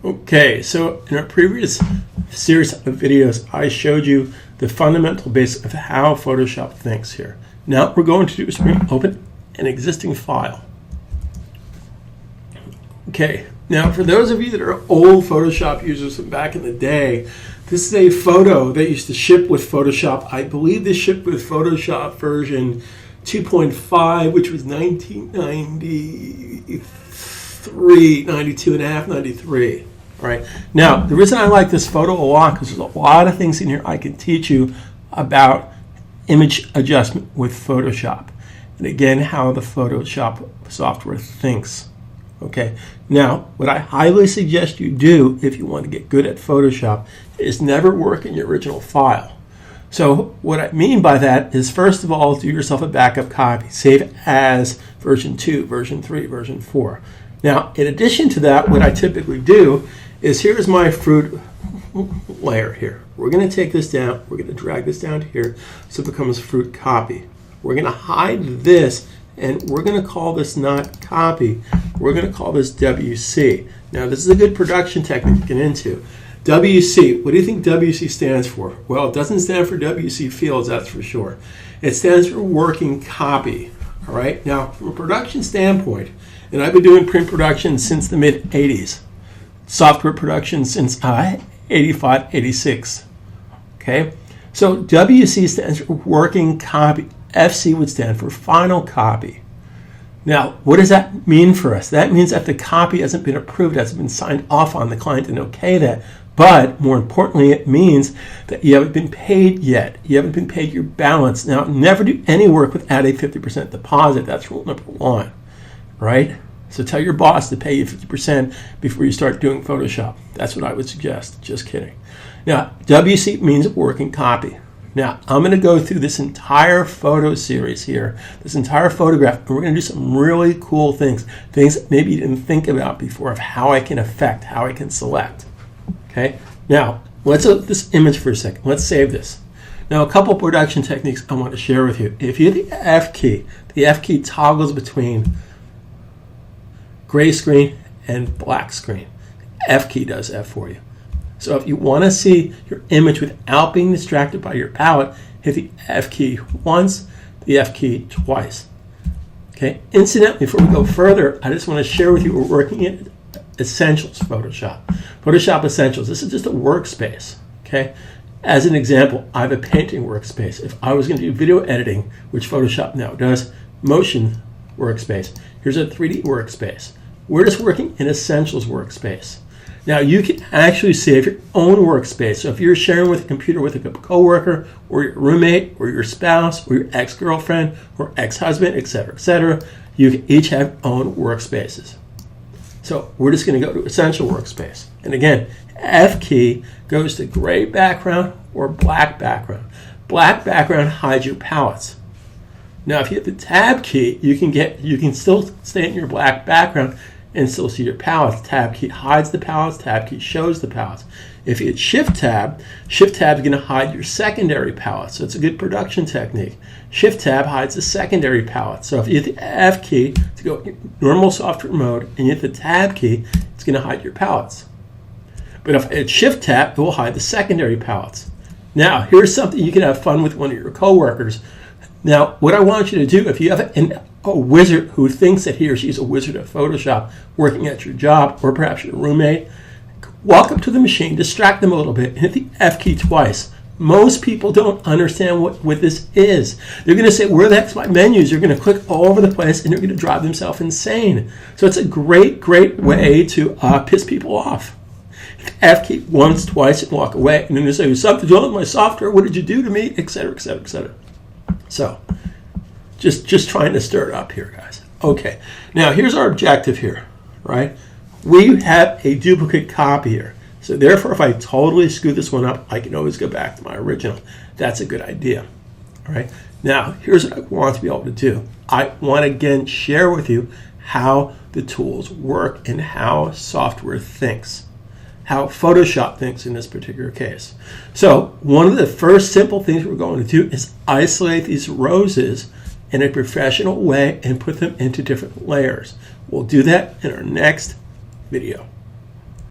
Okay, so in our previous series of videos, I showed you the fundamental basics of how Photoshop thinks here. Now what we're going to do is we're going to open an existing file. Okay, now for those of you that are old Photoshop users from back in the day, this is a photo that used to ship with Photoshop. I believe this shipped with Photoshop version 2.5, which was 1993, 92 and a half, 93. All right. Now, the reason I like this photo a lot because there's a lot of things in here I can teach you about image adjustment with Photoshop. And again, how the Photoshop software thinks. Okay. Now, what I highly suggest you do if you want to get good at Photoshop is never work in your original file. So what I mean by that is, first of all, do yourself a backup copy. Save as version 2, version 3, version 4. Now, in addition to that, what I typically do is here's my fruit layer here. We're going to take this down. We're going to drag this down to here so it becomes fruit copy. We're going to hide this, and we're going to call this not copy. We're going to call this WC. Now, this is a good production technique to get into. WC, what do you think WC stands for? Well, it doesn't stand for WC Fields, that's for sure. It stands for working copy. All right. Now, from a production standpoint, and I've been doing print production since the mid-'80s. Software production since 85, 86. Okay, so WC stands for working copy. FC would stand for final copy. Now, what does that mean for us? That means that the copy hasn't been approved, hasn't been signed off on. The client didn't okay that. But more importantly, it means that you haven't been paid yet. You haven't been paid your balance. Now, never do any work without a 50% deposit. That's rule number 1, right? So tell your boss to pay you 50% before you start doing Photoshop. That's what I would suggest. Just kidding. Now, WC means working copy. Now, I'm going to go through this entire photo series here, this entire photograph, and we're going to do some really cool things that maybe you didn't think about before of how I can affect, how I can select. Okay? Now, let's look at this image for a second. Let's save this. Now, a couple production techniques I want to share with you. If you hit the F key toggles between gray screen and black screen. F key does that for you. So if you want to see your image without being distracted by your palette, hit the F key once, the F key twice. Okay. Incidentally, before we go further, I just want to share with you we're working in Essentials Photoshop. Photoshop Essentials. This is just a workspace. Okay. As an example, I have a painting workspace. If I was going to do video editing, which Photoshop now does, motion workspace. Here's a 3D workspace. We're just working in Essentials workspace. Now you can actually save your own workspace. So if you're sharing with a computer with a coworker or your roommate or your spouse or your ex-girlfriend or ex-husband, etc., you can each have your own workspaces. So we're just going to go to Essential Workspace. And again, F key goes to gray background or black background. Black background hides your palettes. Now, if you hit the Tab key, you can still stay in your black background and still see your palettes. Tab key hides the palettes. Tab key shows the palettes. If you hit Shift Tab is going to hide your secondary palettes. So it's a good production technique. Shift Tab hides the secondary palettes. So if you hit the F key to go normal software mode and you hit the Tab key, it's going to hide your palettes. But if it's Shift Tab, it will hide the secondary palettes. Now, here's something you can have fun with one of your coworkers. Now, what I want you to do, if you have a wizard who thinks that he or she is a wizard at Photoshop working at your job, or perhaps your roommate, walk up to the machine, distract them a little bit, and hit the F key twice. Most people don't understand what this is. They're going to say, where the heck's my menus? They're going to click all over the place, and they're going to drive themselves insane. So it's a great, great way to piss people off. Hit the F key once, twice, and walk away. And then they say, something's wrong with my software. What did you do to me? Etc., etc., etc. So, just trying to stir it up here, guys. Okay, now here's our objective here, right? We have a duplicate copy here. So therefore, if I totally screw this one up, I can always go back to my original. That's a good idea, all right? Now, here's what I want to be able to do. I want to, again, share with you how the tools work and how software thinks. How Photoshop thinks in this particular case. So one of the first simple things we're going to do is isolate these roses in a professional way and put them into different layers. We'll do that in our next video.